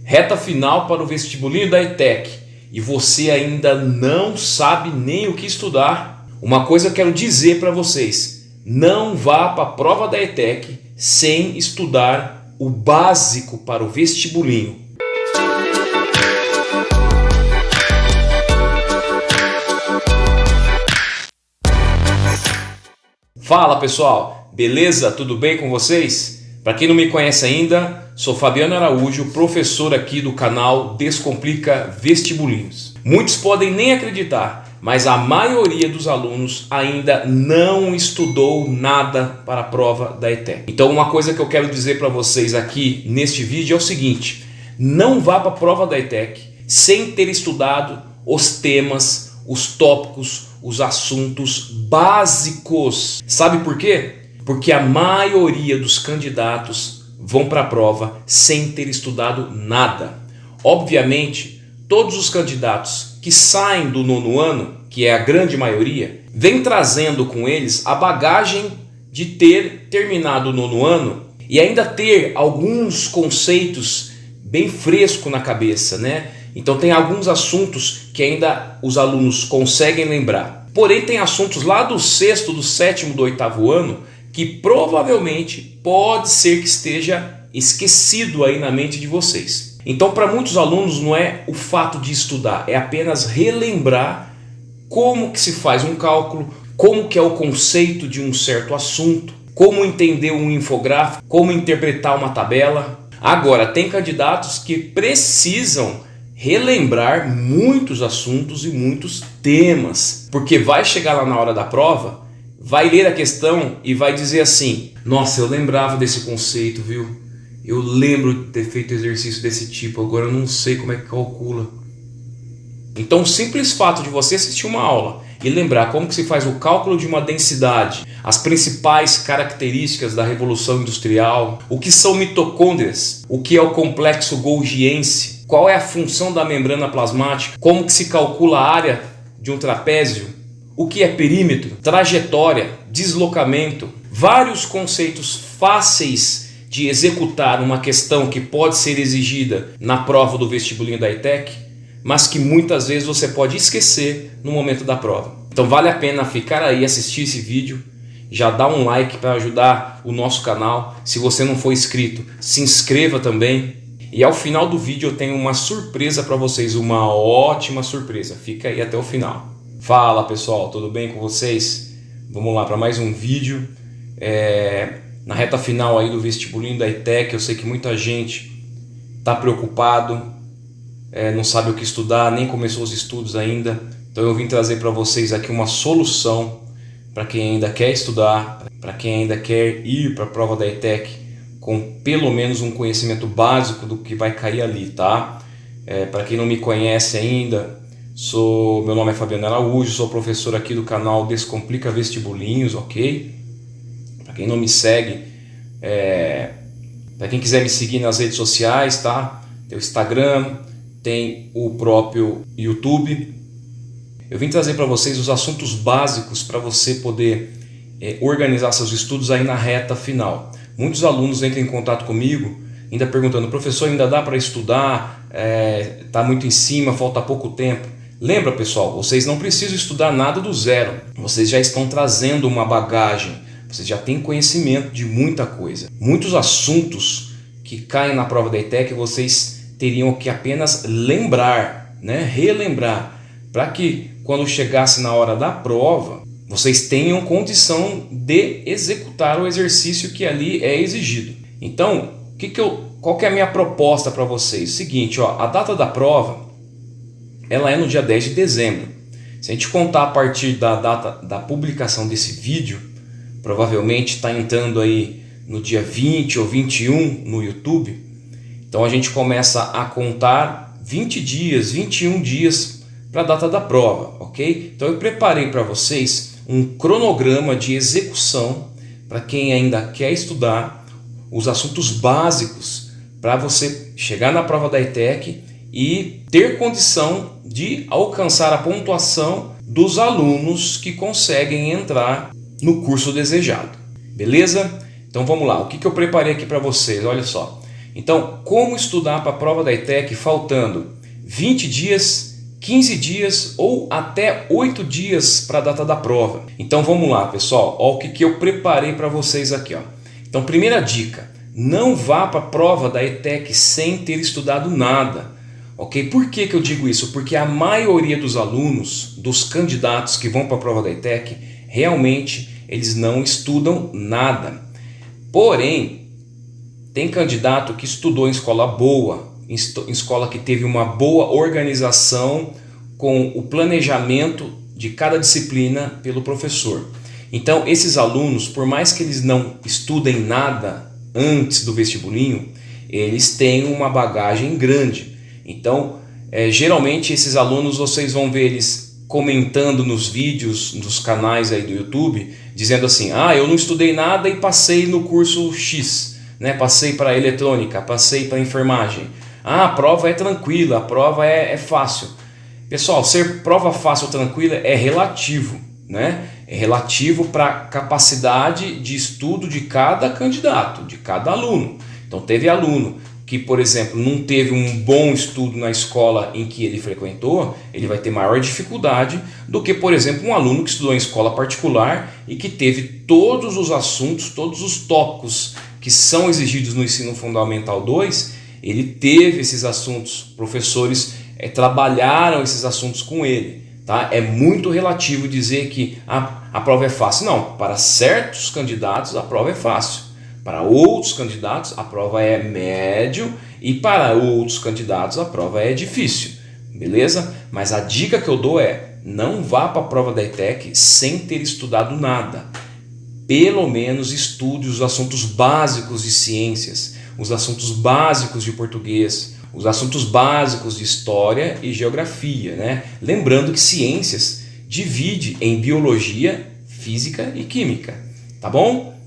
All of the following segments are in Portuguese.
Reta final para o vestibulinho da ETEC e você ainda não sabe nem o que estudar. Uma coisa eu quero dizer para vocês: não vá para a prova da ETEC sem estudar o básico para o vestibulinho. Fala pessoal, beleza? Tudo bem com vocês? Para quem não me conhece ainda, sou Fabiano Araújo, professor aqui do canal Descomplica Vestibulinhos. Muitos podem nem acreditar, mas a maioria dos alunos ainda não estudou nada para a prova da ETEC. Então uma coisa que eu quero dizer para vocês aqui neste vídeo é o seguinte: não vá para a prova da ETEC sem ter estudado os temas, os tópicos, os assuntos básicos. Sabe por quê? Porque a maioria dos candidatos vão para a prova sem ter estudado nada. Obviamente, todos os candidatos que saem do nono ano, que é a grande maioria, vem trazendo com eles a bagagem de ter terminado o nono ano e ainda ter alguns conceitos bem frescos na cabeça, né? Então tem alguns assuntos que ainda os alunos conseguem lembrar. Porém tem assuntos lá do sexto, do sétimo, do oitavo ano que provavelmente pode ser que esteja esquecido aí na mente de vocês. Então para muitos alunos não é o fato de estudar, é apenas relembrar como que se faz um cálculo, como que é o conceito de um certo assunto, como entender um infográfico, como interpretar uma tabela. Agora tem candidatos que precisam relembrar muitos assuntos e muitos temas, porque vai chegar lá na hora da prova, vai ler a questão e vai dizer assim: nossa, eu lembrava desse conceito, viu? Eu lembro de ter feito exercício desse tipo, agora eu não sei como é que calcula. Então o simples fato de você assistir uma aula e lembrar como que se faz o cálculo de uma densidade, as principais características da Revolução Industrial, o que são mitocôndrias, o que é o complexo golgiense, qual é a função da membrana plasmática, como que se calcula a área de um trapézio, o que é perímetro, trajetória, deslocamento, vários conceitos fáceis de executar uma questão que pode ser exigida na prova do vestibulinho da ETEC, mas que muitas vezes você pode esquecer no momento da prova. Então vale a pena ficar aí, assistir esse vídeo, já dá um like para ajudar o nosso canal. Se você não for inscrito, se inscreva também. E ao final do vídeo eu tenho uma surpresa para vocês, uma ótima surpresa. Fica aí até o final. Fala pessoal, tudo bem com vocês? Vamos lá para mais um vídeo. Na reta final aí do vestibulinho da ETEC, eu sei que muita gente está preocupado, não sabe o que estudar, nem começou os estudos ainda. Então eu vim trazer para vocês aqui uma solução para quem ainda quer estudar, para quem ainda quer ir para a prova da ETEC com pelo menos um conhecimento básico do que vai cair ali, tá? Para quem não me conhece ainda, meu nome é Fabiano Araújo, sou professor aqui do canal Descomplica Vestibulinhos, ok? Para quem não me segue, para quem quiser me seguir nas redes sociais, tá? Tem o Instagram, tem o próprio YouTube. Eu vim trazer para vocês os assuntos básicos para você poder organizar seus estudos aí na reta final. Muitos alunos entram em contato comigo ainda perguntando: professor, ainda dá para estudar? Tá muito em cima, falta pouco tempo. Lembra pessoal, vocês não precisam estudar nada do zero, vocês já estão trazendo uma bagagem, vocês já têm conhecimento de muita coisa. Muitos assuntos que caem na prova da ETEC vocês teriam que apenas lembrar, né? Relembrar, para que quando chegasse na hora da prova, vocês tenham condição de executar o exercício que ali é exigido. Então, qual que é a minha proposta para vocês? Seguinte, a data da prova ela é no dia 10 de dezembro. Se a gente contar a partir da data da publicação desse vídeo, provavelmente está entrando aí no dia 20 ou 21 no YouTube. Então a gente começa a contar 20 dias, 21 dias para a data da prova, ok? Então eu preparei para vocês um cronograma de execução para quem ainda quer estudar os assuntos básicos para você chegar na prova da ETEC e ter condição de alcançar a pontuação dos alunos que conseguem entrar no curso desejado. Beleza? Então vamos lá. O que eu preparei aqui para vocês? Olha só. Então, como estudar para a prova da ETEC faltando 20 dias, 15 dias ou até 8 dias para a data da prova? Então vamos lá, pessoal, olha o que eu preparei para vocês aqui. Ó. Então, primeira dica, não vá para a prova da ETEC sem ter estudado nada. Ok? Por que eu digo isso? Porque a maioria dos alunos, dos candidatos que vão para a prova da ETEC, realmente eles não estudam nada. Porém, tem candidato que estudou em escola boa, em escola que teve uma boa organização com o planejamento de cada disciplina pelo professor. Então, esses alunos, por mais que eles não estudem nada antes do vestibulinho, eles têm uma bagagem grande. Então, geralmente esses alunos vocês vão ver eles comentando nos vídeos, nos canais aí do YouTube, dizendo assim, eu não estudei nada e passei no curso X, né? Passei para eletrônica, passei para enfermagem. A prova é tranquila, a prova é fácil. Pessoal, ser prova fácil ou tranquila é relativo, né? É relativo para a capacidade de estudo de cada candidato, de cada aluno. Então teve aluno que, por exemplo, não teve um bom estudo na escola em que ele frequentou, ele vai ter maior dificuldade do que, por exemplo, um aluno que estudou em escola particular e que teve todos os assuntos, todos os tópicos que são exigidos no ensino fundamental 2, ele teve esses assuntos, professores trabalharam esses assuntos com ele. Tá? É muito relativo dizer que a prova é fácil. Não, para certos candidatos a prova é fácil. Para outros candidatos a prova é médio e para outros candidatos a prova é difícil, beleza? Mas a dica que eu dou é, não vá para a prova da ETEC sem ter estudado nada. Pelo menos estude os assuntos básicos de ciências, os assuntos básicos de português, os assuntos básicos de história e geografia, né? Lembrando que ciências divide em biologia, física e química, tá bom?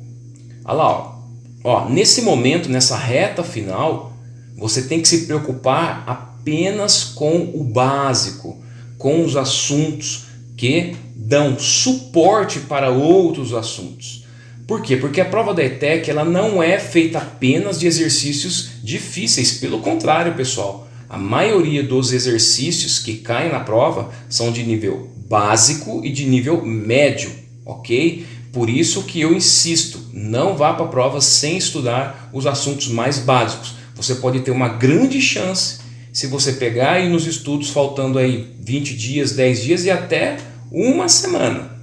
Olha lá, ó, nesse momento, nessa reta final, você tem que se preocupar apenas com o básico, com os assuntos que dão suporte para outros assuntos. Por quê? Porque a prova da ETEC ela não é feita apenas de exercícios difíceis, pelo contrário, pessoal. A maioria dos exercícios que caem na prova são de nível básico e de nível médio, ok? Por isso que eu insisto, não vá para a prova sem estudar os assuntos mais básicos. Você pode ter uma grande chance se você pegar aí nos estudos faltando aí 20 dias, 10 dias e até uma semana.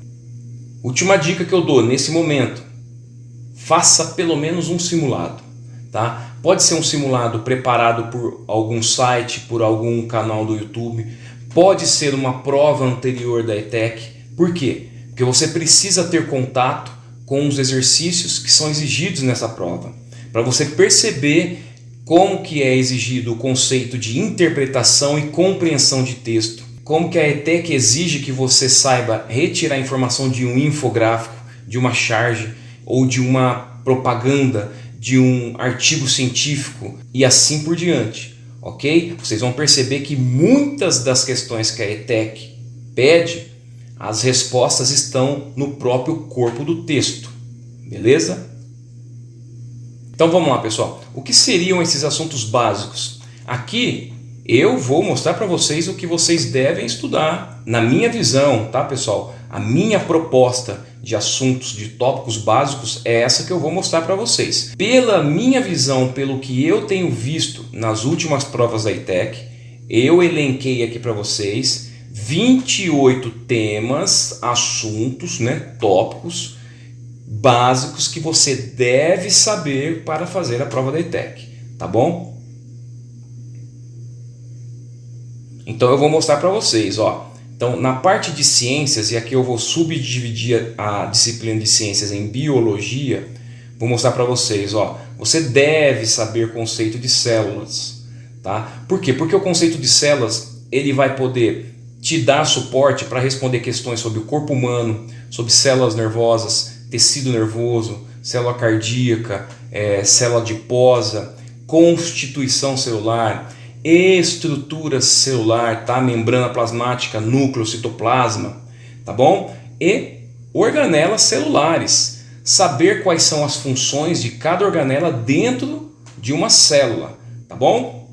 Última dica que eu dou nesse momento, faça pelo menos um simulado. Tá? Pode ser um simulado preparado por algum site, por algum canal do YouTube, pode ser uma prova anterior da ETEC. Por quê? Porque você precisa ter contato com os exercícios que são exigidos nessa prova, para você perceber como que é exigido o conceito de interpretação e compreensão de texto, como que a ETEC exige que você saiba retirar a informação de um infográfico, de uma charge ou de uma propaganda, de um artigo científico e assim por diante, ok? Vocês vão perceber que muitas das questões que a ETEC pede, as respostas estão no próprio corpo do texto, beleza? Então vamos lá, pessoal. O que seriam esses assuntos básicos? Aqui eu vou mostrar para vocês o que vocês devem estudar na minha visão, tá, pessoal? A minha proposta de assuntos, de tópicos básicos é essa que eu vou mostrar para vocês. Pela minha visão, pelo que eu tenho visto nas últimas provas da ETEC, eu elenquei aqui para vocês 28 temas, assuntos, né, tópicos básicos que você deve saber para fazer a prova da ETEC, tá bom? Então eu vou mostrar para vocês, ó. Então na parte de ciências, e aqui eu vou subdividir a disciplina de ciências em biologia, vou mostrar para vocês, ó. Você deve saber conceito de células, tá? Por quê? Porque o conceito de células, ele vai poder te dar suporte para responder questões sobre o corpo humano, sobre células nervosas, tecido nervoso, célula cardíaca, célula adiposa, constituição celular, estrutura celular, tá? Membrana plasmática, núcleo, citoplasma, tá bom? E organelas celulares, saber quais são as funções de cada organela dentro de uma célula, tá bom?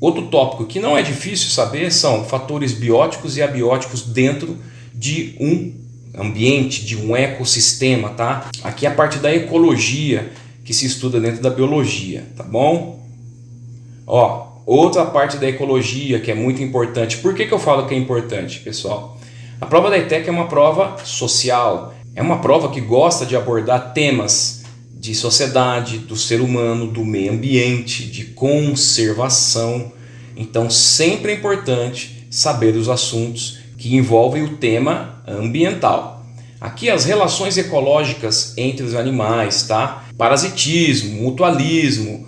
Outro tópico que não é difícil saber são fatores bióticos e abióticos dentro de um ambiente, de um ecossistema, tá? Aqui é a parte da ecologia que se estuda dentro da biologia, tá bom? Ó, outra parte da ecologia que é muito importante. Por que eu falo que é importante, pessoal? A prova da ETEC é uma prova social, é uma prova que gosta de abordar temas de sociedade, do ser humano, do meio ambiente, de conservação. Então sempre é importante saber os assuntos que envolvem o tema ambiental. Aqui as relações ecológicas entre os animais, tá? Parasitismo, mutualismo,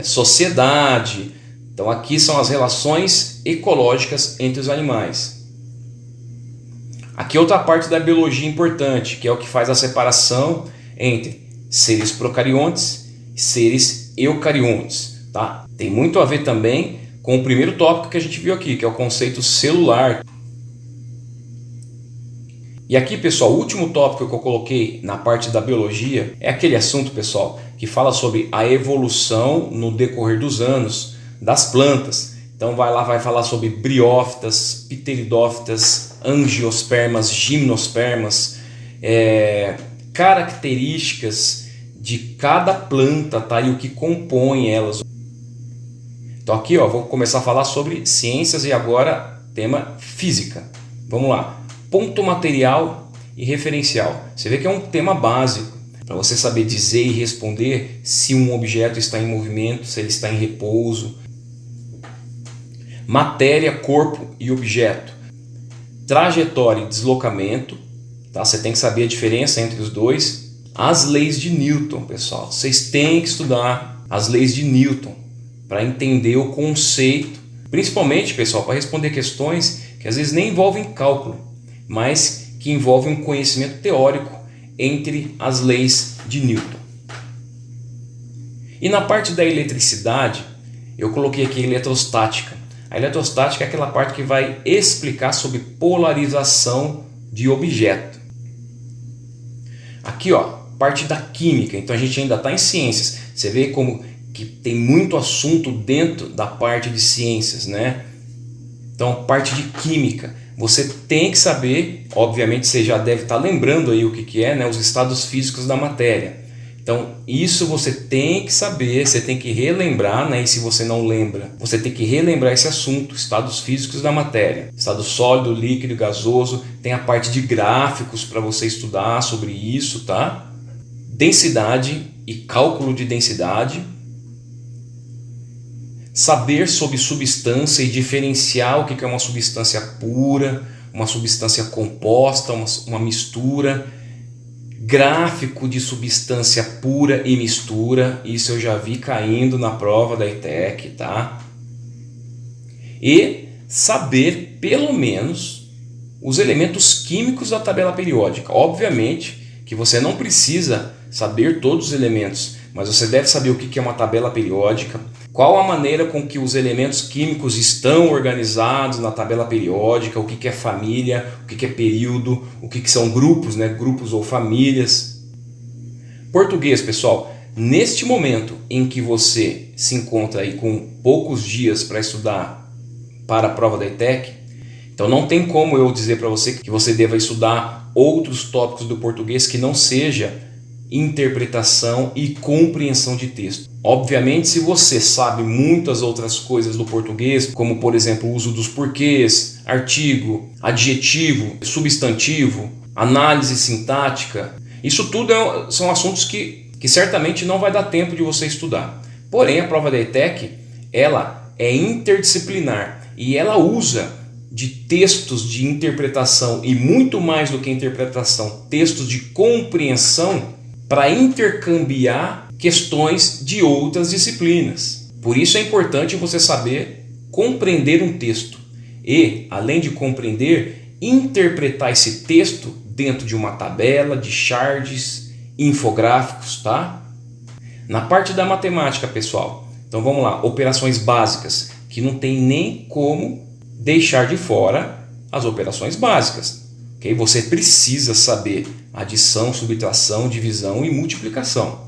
sociedade. Então aqui são as relações ecológicas entre os animais. Aqui outra parte da biologia importante, que é o que faz a separação entre seres procariontes e seres eucariontes, tá? Tem muito a ver também com o primeiro tópico que a gente viu aqui, que é o conceito celular. E aqui, pessoal, o último tópico que eu coloquei na parte da biologia é aquele assunto, pessoal, que fala sobre a evolução no decorrer dos anos das plantas. Então vai falar sobre briófitas, pteridófitas, angiospermas, gimnospermas, características de cada planta, tá? E o que compõe elas. Então aqui, ó, vou começar a falar sobre ciências e agora tema física. Vamos lá. Ponto material e referencial. Você vê que é um tema básico para você saber dizer e responder se um objeto está em movimento, se ele está em repouso. Matéria, corpo e objeto. Trajetória e deslocamento. Tá? Você tem que saber a diferença entre os dois. As leis de Newton, pessoal. Vocês têm que estudar as leis de Newton para entender o conceito. Principalmente, pessoal, para responder questões que às vezes nem envolvem cálculo, mas que envolvem um conhecimento teórico entre as leis de Newton. E na parte da eletricidade, eu coloquei aqui eletrostática. A eletrostática é aquela parte que vai explicar sobre polarização de objeto. Aqui, ó, parte da química. Então a gente ainda está em ciências. Você vê como que tem muito assunto dentro da parte de ciências, né? Então, parte de química. Você tem que saber, obviamente você já deve estar lembrando aí o que é, né? Os estados físicos da matéria. Então, isso você tem que saber, você tem que relembrar, né? E se você não lembra, você tem que relembrar esse assunto, estados físicos da matéria. Estado sólido, líquido, gasoso. Tem a parte de gráficos para você estudar sobre isso, tá? Densidade e cálculo de densidade. Saber sobre substância e diferenciar o que é uma substância pura, uma substância composta, uma mistura. Gráfico de substância pura e mistura, isso eu já vi caindo na prova da ETEC, tá? E saber pelo menos os elementos químicos da tabela periódica. Obviamente que você não precisa saber todos os elementos, mas você deve saber o que é uma tabela periódica, qual a maneira com que os elementos químicos estão organizados na tabela periódica, o que é família, o que é período, o que são grupos, né? Grupos ou famílias. Português, pessoal, neste momento em que você se encontra aí com poucos dias para estudar para a prova da ETEC, então não tem como eu dizer para você que você deva estudar outros tópicos do português que não seja interpretação e compreensão de texto. Obviamente, se você sabe muitas outras coisas do português, como por exemplo o uso dos porquês, artigo, adjetivo, substantivo, análise sintática, isso tudo são assuntos que certamente não vai dar tempo de você estudar. Porém, a prova da ETEC, ela é interdisciplinar e ela usa de textos de interpretação e muito mais do que interpretação, textos de compreensão para intercambiar questões de outras disciplinas. Por isso é importante você saber compreender um texto e, além de compreender, interpretar esse texto dentro de uma tabela, de charts, infográficos, tá? Na parte da matemática, pessoal, então vamos lá, operações básicas, que não tem nem como deixar de fora as operações básicas. Okay? Você precisa saber adição, subtração, divisão e multiplicação.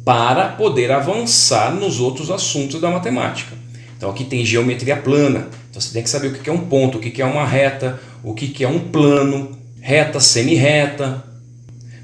para poder avançar nos outros assuntos da matemática. Então aqui tem geometria plana, então você tem que saber o que é um ponto, o que é uma reta, o que é um plano, reta, semi-reta.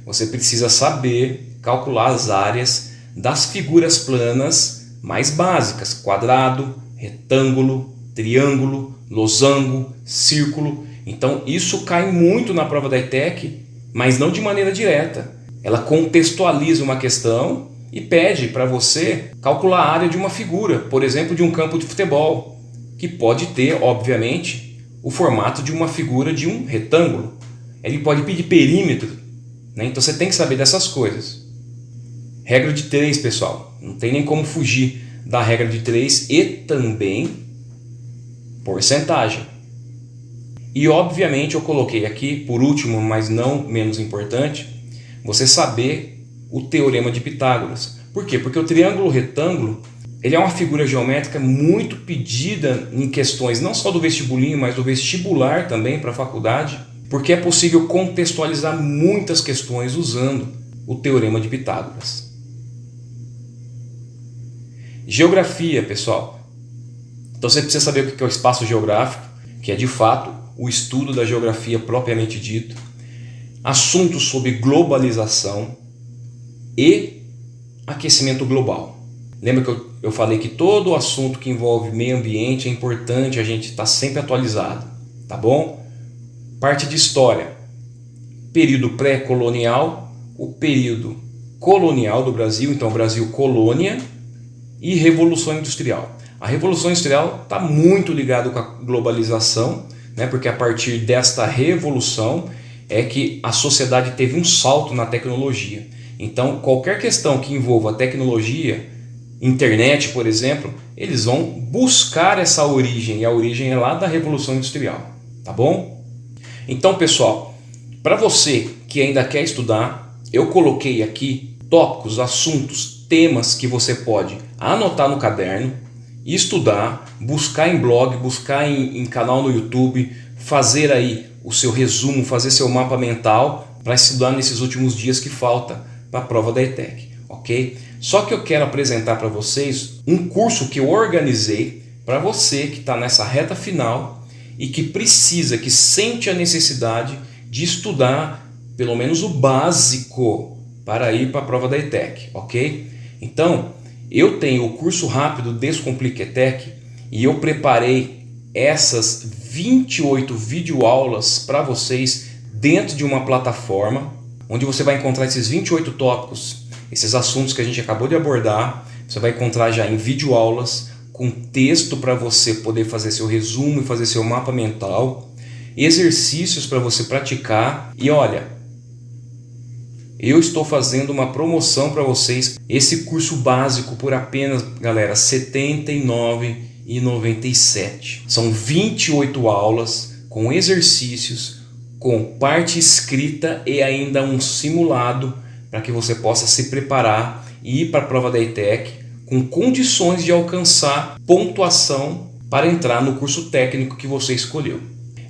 Você precisa saber calcular as áreas das figuras planas mais básicas: quadrado, retângulo, triângulo, losango, círculo. Então isso cai muito na prova da ETEC, mas não de maneira direta. Ela contextualiza uma questão e pede para você calcular a área de uma figura, por exemplo, de um campo de futebol, que pode ter, obviamente, o formato de uma figura de um retângulo. Ele pode pedir perímetro, né? Então você tem que saber dessas coisas. Regra de 3, pessoal. Não tem nem como fugir da regra de 3 e também porcentagem. E obviamente eu coloquei aqui, por último, mas não menos importante, você saber o teorema de Pitágoras. Por quê? Porque o triângulo retângulo, ele é uma figura geométrica muito pedida em questões não só do vestibulinho, mas do vestibular também para a faculdade, porque é possível contextualizar muitas questões usando o teorema de Pitágoras. Geografia, pessoal. Então você precisa saber o que é o espaço geográfico, que é de fato o estudo da geografia propriamente dito, assuntos sobre globalização e aquecimento global. Lembra que eu falei que todo assunto que envolve meio ambiente é importante a gente estar sempre atualizado, tá bom? Parte de história, período pré-colonial, o período colonial do Brasil, então Brasil colônia, e Revolução Industrial. A Revolução Industrial está muito ligada com a globalização, né? Porque a partir desta revolução é que a sociedade teve um salto na tecnologia. Então, qualquer questão que envolva a tecnologia, internet, por exemplo, eles vão buscar essa origem, e a origem é lá da Revolução Industrial, tá bom? Então, pessoal, para você que ainda quer estudar, eu coloquei aqui tópicos, assuntos, temas que você pode anotar no caderno, estudar, buscar em blog, buscar em canal no YouTube, fazer aí o seu resumo, fazer seu mapa mental para estudar nesses últimos dias que falta para a prova da ETEC, ok? Só que eu quero apresentar para vocês um curso que eu organizei para você que está nessa reta final e que precisa, que sente a necessidade de estudar pelo menos o básico para ir para a prova da ETEC, ok? Então, eu tenho o curso rápido Descomplica ETEC e eu preparei essas 28 videoaulas para vocês dentro de uma plataforma onde você vai encontrar esses 28 tópicos, esses assuntos que a gente acabou de abordar. Você vai encontrar já em videoaulas com texto para você poder fazer seu resumo e fazer seu mapa mental, exercícios para você praticar. E olha, eu estou fazendo uma promoção para vocês, esse curso básico por apenas, galera, R$ 79,97. São 28 aulas com exercícios, com parte escrita e ainda um simulado para que você possa se preparar e ir para a prova da ETEC com condições de alcançar pontuação para entrar no curso técnico que você escolheu.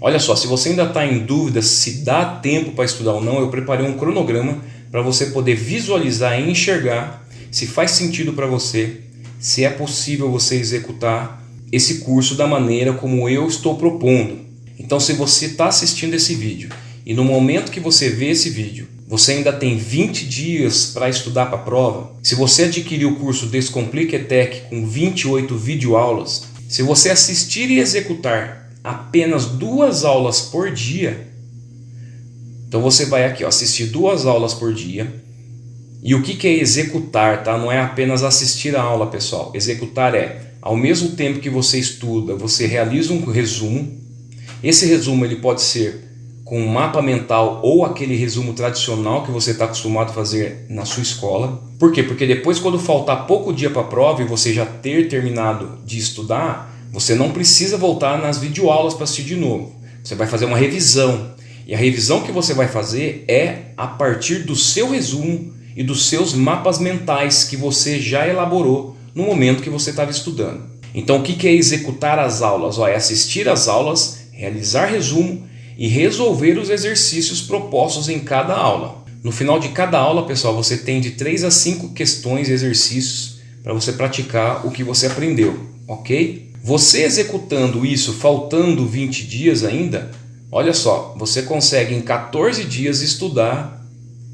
Olha só, se você ainda está em dúvida se dá tempo para estudar ou não, eu preparei um cronograma para você poder visualizar e enxergar se faz sentido para você, se é possível você executar esse curso da maneira como eu estou propondo. Então, se você está assistindo esse vídeo e no momento que você vê esse vídeo, você ainda tem 20 dias para estudar para a prova, se você adquirir o curso Descomplica ETEC com 28 videoaulas, se você assistir e executar apenas 2 aulas por dia, então você vai aqui, ó, assistir 2 aulas por dia. E o que é executar, tá? Não é apenas assistir a aula, pessoal. Executar é, ao mesmo tempo que você estuda, você realiza um resumo. Esse resumo ele pode ser com um mapa mental ou aquele resumo tradicional que você está acostumado a fazer na sua escola. Por quê? Porque depois, quando faltar pouco dia para a prova e você já ter terminado de estudar, você não precisa voltar nas videoaulas para assistir de novo. Você vai fazer uma revisão. E a revisão que você vai fazer é a partir do seu resumo e dos seus mapas mentais que você já elaborou no momento que você estava estudando. Então, o que é executar as aulas? É assistir às aulas, realizar resumo e resolver os exercícios propostos em cada aula. No final de cada aula, pessoal, você tem de 3 a 5 questões e exercícios para você praticar o que você aprendeu, ok? Você executando isso, faltando 20 dias ainda, olha só, você consegue em 14 dias estudar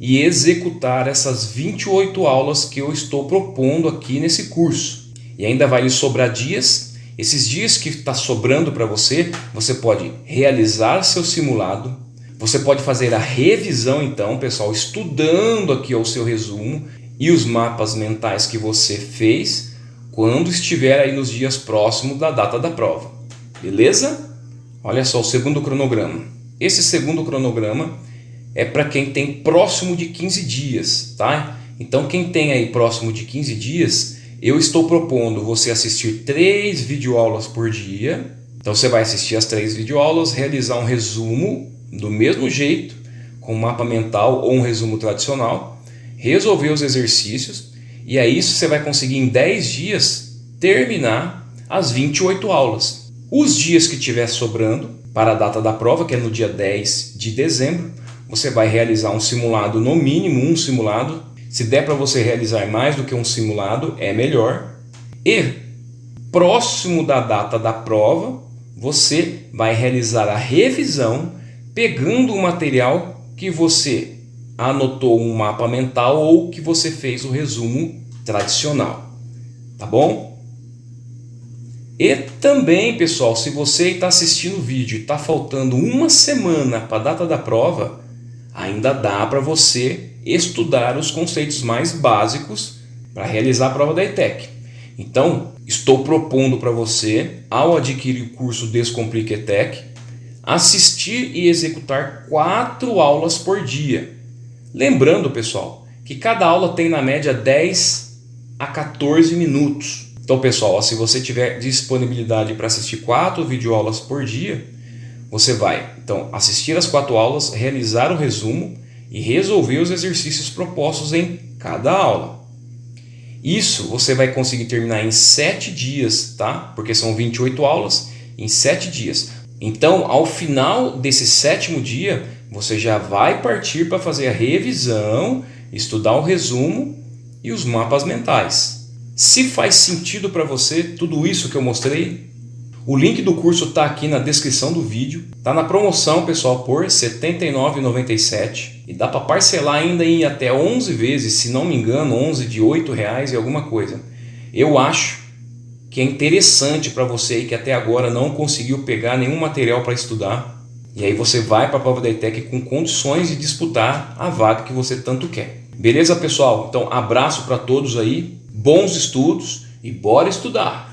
e executar essas 28 aulas que eu estou propondo aqui nesse curso. E ainda vai lhe sobrar dias. Esses dias que está sobrando para você, você pode realizar seu simulado, você pode fazer a revisão então, pessoal, estudando aqui o seu resumo e os mapas mentais que você fez quando estiver aí nos dias próximos da data da prova. Beleza? Olha só o segundo cronograma. Esse segundo cronograma é para quem tem próximo de 15 dias, tá? Então quem tem aí próximo de 15 dias, eu estou propondo você assistir 3 videoaulas por dia. Então você vai assistir as 3 videoaulas, realizar um resumo do mesmo jeito, com um mapa mental ou um resumo tradicional, resolver os exercícios, e aí isso você vai conseguir em 10 dias terminar as 28 aulas. Os dias que tiver sobrando para a data da prova, que é no dia 10 de dezembro, você vai realizar um simulado, no mínimo um simulado. Se der para você realizar mais do que um simulado, é melhor. E próximo da data da prova, você vai realizar a revisão pegando o material que você anotou um mapa mental ou que você fez o resumo tradicional. Tá bom? E também, pessoal, se você está assistindo o vídeo e está faltando uma semana para a data da prova, ainda dá para você estudar os conceitos mais básicos para realizar a prova da ETEC. Então, estou propondo para você, ao adquirir o curso Descomplica ETEC, assistir e executar 4 aulas por dia. Lembrando, pessoal, que cada aula tem na média 10 a 14 minutos. Então, pessoal, se você tiver disponibilidade para assistir 4 videoaulas por dia, você vai então assistir as 4 aulas, realizar o resumo e resolver os exercícios propostos em cada aula. Isso você vai conseguir terminar em 7 dias, tá? Porque são 28 aulas em 7 dias. Então, ao final desse 7º dia, você já vai partir para fazer a revisão, estudar o resumo e os mapas mentais. Se faz sentido para você tudo isso que eu mostrei, o link do curso está aqui na descrição do vídeo. Está na promoção, pessoal, por R$ 79,97 e dá para parcelar ainda em até 11 vezes, se não me engano, 11 de R$ 8,00 e alguma coisa. Eu acho que é interessante para você aí que até agora não conseguiu pegar nenhum material para estudar. E aí você vai para a prova da ETEC com condições de disputar a vaga que você tanto quer. Beleza, pessoal? Então, abraço para todos aí, bons estudos e bora estudar!